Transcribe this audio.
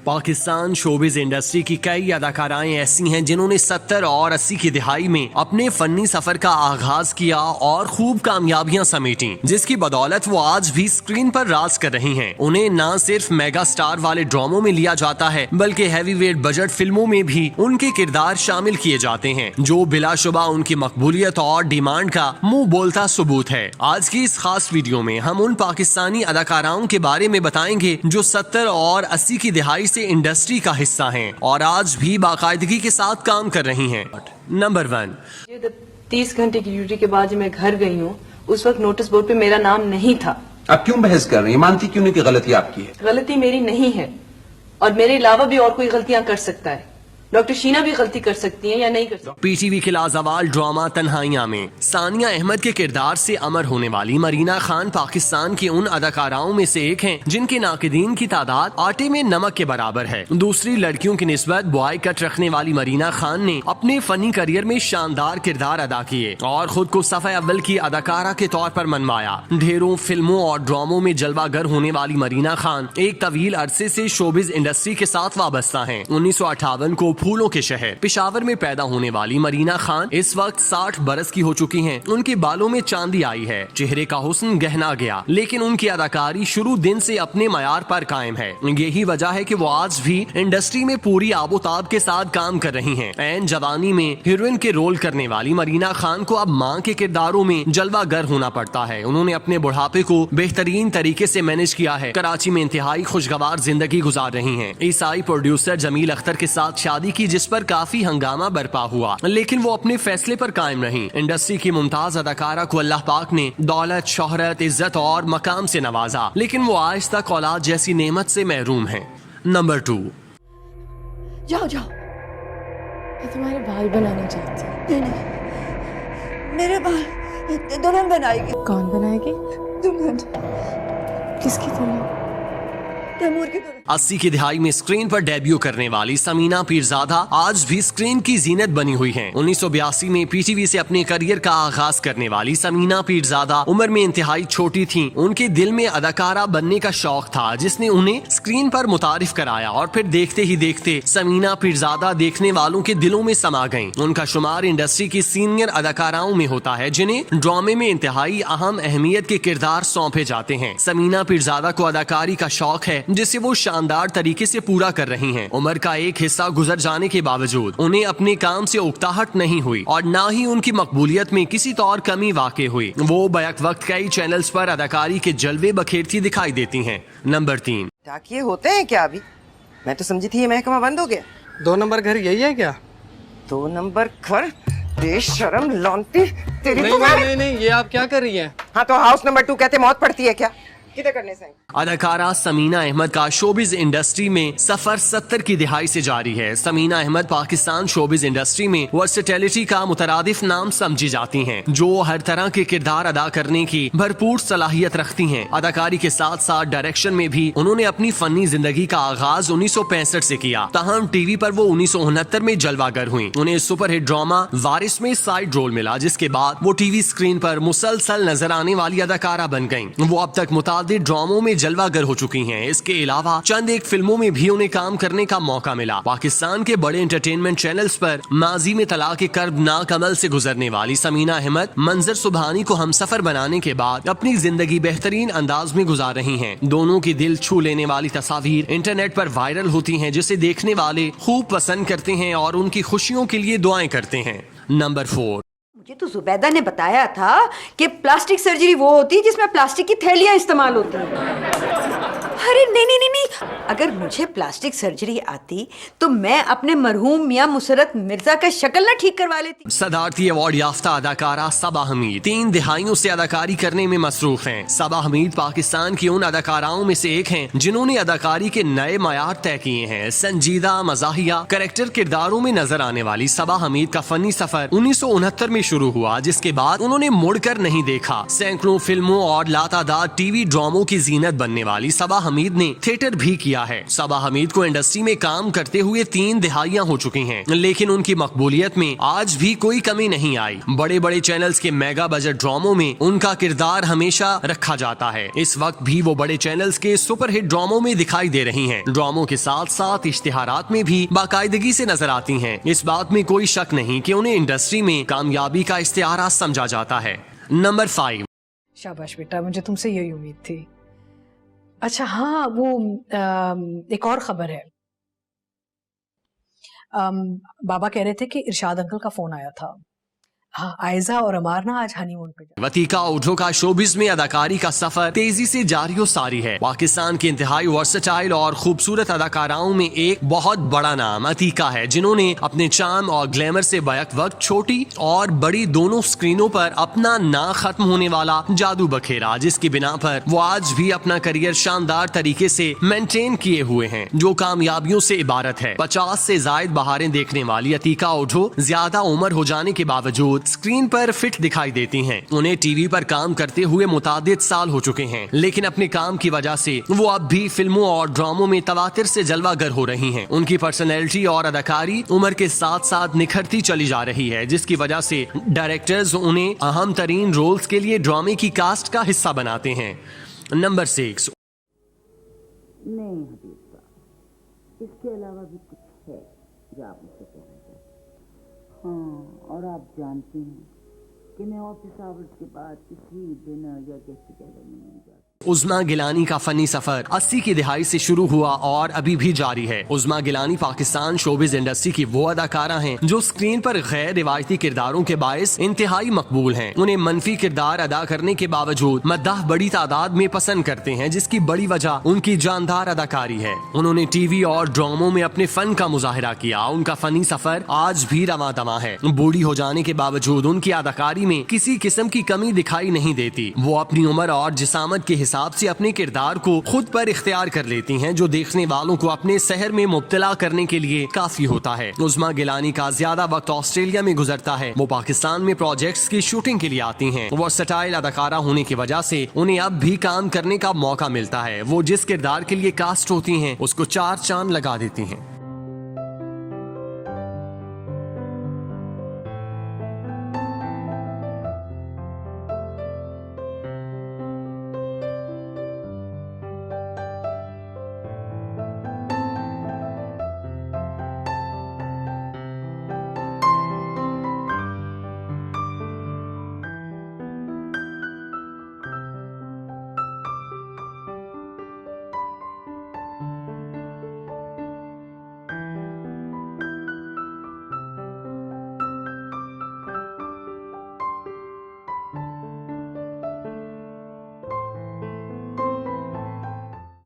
Pakistan showbiz industry की कई अदाकाराएं ऐसी हैं जिन्होंने 70 और 80 की दिहाई में अपने फनी सफर का आगाज किया और खूब कामयाबियां समेटी, जिसकी बदौलत वो आज भी स्क्रीन पर राज कर रही हैं। उन्हें न सिर्फ मेगा स्टार वाले ड्रामों में लिया जाता है बल्कि हैवी वेट बजट फिल्मों में भी उनके किरदार शामिल किए जाते हैं, जो बिलाशुबा उनकी मकबूलियत और डिमांड का मुंह बोलता सबूत है। आज की इस खास वीडियो में हम उन पाकिस्तानी अदाकाराओं के बारे में बताएंगे जो 70 और 80 की दिहाई से इंडस्ट्री का हिस्सा हैं और आज भी बाकायदगी के साथ काम कर रही हैं। नंबर 1। 30 घंटे की ड्यूटी के बाद जब मैं घर गई हूँ, उस वक्त नोटिस बोर्ड पे मेरा नाम नहीं था। आप क्यों बहस कर रही हैं? मानती क्यों नहीं कि गलती आपकी है? गलती मेरी नहीं है और मेरे अलावा भी और कोई गलतियां कर सकता है। डॉक्टर शीना भी गलती कर सकती हैं या नहीं कर सकती। पीटीवी के लाजवाल ड्रामा तन्हाइयां में सानिया अहमद के किरदार से अमर होने वाली मरीना खान पाकिस्तान की उन अदाकाराओं में से एक हैं जिनके नाकिदीन की तादाद आटे में नमक के बराबर है। दूसरी लड़कियों की निस्बत बॉय कट रखने वाली मरीना खान ने अपने फनी करियर में शानदार किरदार अदा किए और खुद को सफ़े अव्वल की अदाकारा के तौर पर मनवाया। ढेरों फिल्मों और ड्रामों में जलवागर होने वाली मरीना खान एक तवील अरसे से शोबिज इंडस्ट्री के साथ वाबस्ता है। 1958 को फूलों के शहर पेशावर में पैदा होने वाली मरीना खान इस वक्त 60 बरस की हो चुकी हैं। उनके बालों में चांदी आई है, चेहरे का हुस्न गहना गया, लेकिन उनकी अदाकारी शुरू दिन से अपने मयार पर कायम है। यही वजह है कि वो आज भी इंडस्ट्री में पूरी आबोताब के साथ काम कर रही हैं। ऐन जवानी में हीरोइन के रोल करने वाली मरीना खान को अब मां के किरदारों में जलवागर होना पड़ता है। उन्होंने अपने बुढ़ापे को बेहतरीन तरीके से मैनेज किया है। कराची में इंतहाई खुशगवार जिंदगी गुजार रही हैं। ईसाई प्रोड्यूसर जमील अख्तर के साथ शादी की जिस पर काफी हंगामा बरपा हुआ, लेकिन वो अपने फैसले पर कायम रहीं। इंडस्ट्री की मुमताज अदाकारा को अल्लाह पाक ने दौलत, शोहरत, इज्जत और मकाम से नवाजा, लेकिन वो आज तक औलाद जैसी नेमत से महरूम हैं। नंबर 2। जाओ जाओ, मैं तुम्हारे बाल बनाना चाहती हूँ। नहीं, मेरे बाल दुल्हन बनाएगी। कौन बनाएगी? दुल्हन। किसकी दुल्हन? 80 की दिहाई में स्क्रीन पर डेब्यू करने वाली समीना पीरजादा आज भी स्क्रीन की जीनत बनी हुई हैं। 1982 में पीटीवी से अपने करियर का आगाज करने वाली समीना पीरजादा उम्र में इंतहाई छोटी थीं। उनके दिल में अदाकारा बनने का शौक था जिसने उन्हें स्क्रीन पर मुतारिफ कराया और फिर देखते ही देखते समीना पीरजादा देखने वालों के दिलों में समा गयीं। उनका शुमार इंडस्ट्री की सीनियर अदाकाराओं में होता है जिन्हें ड्रामे में इंतहाई अहम अहमियत के किरदार सौंपे जाते हैं। समीना पीरजादा को अदाकारी का शौक है जिसे वो शानदार तरीके से पूरा कर रही हैं। उम्र का एक हिस्सा गुजर जाने के बावजूद उन्हें अपने काम से उकताहट नहीं हुई और न ही उनकी मकबूलियत में किसी तौर कमी वाक़ई हुई। वो बैक वक्त कई चैनल्स पर अदाकारी के जलवे बखेरती दिखाई देती हैं। नंबर 3। डाकिए होते हैं क्या अभी? मैं तो समझी थी ये महकमा बंद हो गया। 2 नंबर घर यही है क्या? 2 नंबर घर? बेशरम लौंटी तेरी। नहीं, ये आप क्या कर रही हैं? हाँ तो हाउस नंबर 2 कहते मौत पड़ती है क्या? किधर करने से? अदाकारा समीना अहमद का शोबिज इंडस्ट्री में सफर 70 की दिहाई से जारी है। समीना अहमद पाकिस्तान शोबिज इंडस्ट्री में वर्सेटिलिटी का मुतरादिफ नाम समझी जाती हैं, जो हर तरह के किरदार अदा करने की भरपूर सलाहियत रखती हैं। अदाकारी के साथ साथ डायरेक्शन में भी उन्होंने अपनी फनी जिंदगी का आगाज 1965 से किया। तहम टीवी पर वो 1969 में जलवागर हुई। उन्हें सुपरहिट ड्रामा वारिस में साइड रोल मिला, जिसके बाद वो टीवी स्क्रीन पर मुसलसल नजर आने वाली अदाकारा बन गयी। वो अब तक मुतादिद ड्रामों में जलवागर हो चुकी हैं। इसके अलावा चंद एक फिल्मों में भी उन्हें काम करने का मौका मिला। पाकिस्तान के बड़े एंटरटेनमेंट चैनल्स पर माजी में तलाक कर्बनाक अमल से गुजरने वाली समीना अहमद मंजर सुबहानी को हमसफर बनाने के बाद अपनी जिंदगी बेहतरीन अंदाज में गुजार रही हैं। दोनों की दिल छू लेने वाली तस्वीर इंटरनेट पर वायरल होती हैं, जिसे देखने वाले खूब पसंद करते हैं और उनकी खुशियों के लिए दुआएं करते हैं। नंबर 4। मुझे तो जुबैदा ने बताया था कि प्लास्टिक सर्जरी वो होती है जिसमें प्लास्टिक की थैलियां इस्तेमाल होती हैं। अरे नहीं, अगर मुझे प्लास्टिक सर्जरी आती तो मैं अपने मरहूम मियां मुसरत मिर्जा का शक्ल ना ठीक करवा लेती। सदारती अवार्ड याफ्ता अदाकारा सबा हमीद 3 दिहाइयों से अदाकारी करने में मसरूफ हैं। सबा हमीद पाकिस्तान की उन अदाकाराओं में से एक हैं जिन्होंने अदाकारी के नए मयार तय किए हैं। संजीदा मजाहिया कैरेक्टर किरदारों में नजर आने वाली सबा हमीद का फनी सफर 1969 में शुरू हुआ, जिसके बाद उन्होंने मुड़कर नहीं देखा। सैकड़ों फिल्मों और लातादाद टीवी ड्रामों की जीनत बनने वाली सबा حمید نے تھیٹر بھی کیا ہے۔ صبا حمید کو انڈسٹری میں کام کرتے ہوئے 3 دہائیاں ہو چکی ہیں، لیکن ان کی مقبولیت میں آج بھی کوئی کمی نہیں آئی۔ بڑے بڑے چینلز کے میگا بجٹ ڈراموں میں ان کا کردار ہمیشہ رکھا جاتا ہے۔ اس وقت بھی وہ بڑے چینلز کے سپر ہٹ ڈراموں میں دکھائی دے رہی ہیں۔ ڈراموں کے ساتھ ساتھ اشتہارات میں بھی باقاعدگی سے نظر آتی ہیں۔ اس بات میں کوئی شک نہیں کہ انہیں انڈسٹری میں کامیابی کا استعارہ سمجھا جاتا ہے۔ نمبر 5۔ شاباش بیٹا، مجھے تم سے یہی امید تھی۔ اچھا ہاں، وہ ایک اور خبر ہے، بابا کہہ رہے تھے کہ ارشاد انکل کا فون آیا تھا۔ ہاں، آئزہ اور عمار نا آج ہنی مون پہ جا۔ وتیکا اوڈھو کا شوبز میں اداکاری کا سفر تیزی سے جاری و ساری ہے۔ پاکستان کی انتہائی ورسٹائل اور خوبصورت اداکاراؤں میں ایک بہت بڑا نام وتیکا ہے، جنہوں نے اپنے چارم اور گلیمر سے بیک وقت چھوٹی اور بڑی دونوں سکرینوں پر اپنا نہ ختم ہونے والا جادو بکھیرا، جس کی بنا پر وہ آج بھی اپنا کریئر شاندار طریقے سے مینٹین کیے ہوئے ہیں، جو کامیابیوں سے عبارت ہے۔ 50 سے زائد بہاریں دیکھنے والی وتیکا اوڈھو زیادہ عمر ہو جانے کے باوجود اسکرین پر فٹ دکھائی دیتی ہیں۔ انہیں ٹی وی پر کام کرتے ہوئے متعدد سال ہو چکے ہیں، لیکن اپنے کام کی وجہ سے وہ اب بھی فلموں اور ڈراموں میں تواتر سے جلوہ گر ہو رہی ہیں۔ ان کی پرسنالٹی اور اداکاری عمر کے ساتھ ساتھ نکھرتی چلی جا رہی ہے، جس کی وجہ سے ڈائریکٹرز انہیں اہم ترین رولز کے لیے ڈرامے کی کاسٹ کا حصہ بناتے ہیں۔ نمبر 6۔ نہیں حبیب صاحب، اس کے علاوہ بھی کچھ ہے جو آپ مجھ سے کہنا چاہتے ہیں؟ ہاں، اور آپ جانتی ہیں کہ میں آفس آورز کے بعد کسی ڈنر یا گیٹ ٹوگیدر میں نہیں جاتی۔ عظمیٰ گیلانی کا فنی سفر 80 کی دہائی سے شروع ہوا اور ابھی بھی جاری ہے۔ عظمیٰ گیلانی پاکستان شوبز انڈسٹری کی وہ اداکارہ ہیں جو اسکرین پر غیر روایتی کرداروں کے باعث انتہائی مقبول ہیں۔ انہیں منفی کردار ادا کرنے کے باوجود مداح بڑی تعداد میں پسند کرتے ہیں، جس کی بڑی وجہ ان کی جاندار اداکاری ہے۔ انہوں نے ٹی وی اور ڈراموں میں اپنے فن کا مظاہرہ کیا۔ ان کا فنی سفر آج بھی رواں دواں ہے۔ بوڑھی ہو جانے کے باوجود ان کی اداکاری میں کسی قسم کی کمی دکھائی نہیں دیتی۔ وہ اپنی عمر اور جسامت کے حساب سے اپنے کردار کو خود پر اختیار کر لیتی ہیں، جو دیکھنے والوں کو اپنے سحر میں مبتلا کرنے کے لیے کافی ہوتا ہے۔ عظمیٰ گیلانی کا زیادہ وقت آسٹریلیا میں گزرتا ہے۔ وہ پاکستان میں پروجیکٹس کی شوٹنگ کے لیے آتی ہیں۔ ورسٹائل اداکارہ ہونے کی وجہ سے انہیں اب بھی کام کرنے کا موقع ملتا ہے۔ وہ جس کردار کے لیے کاسٹ ہوتی ہیں اس کو 4 چاند لگا دیتی ہیں۔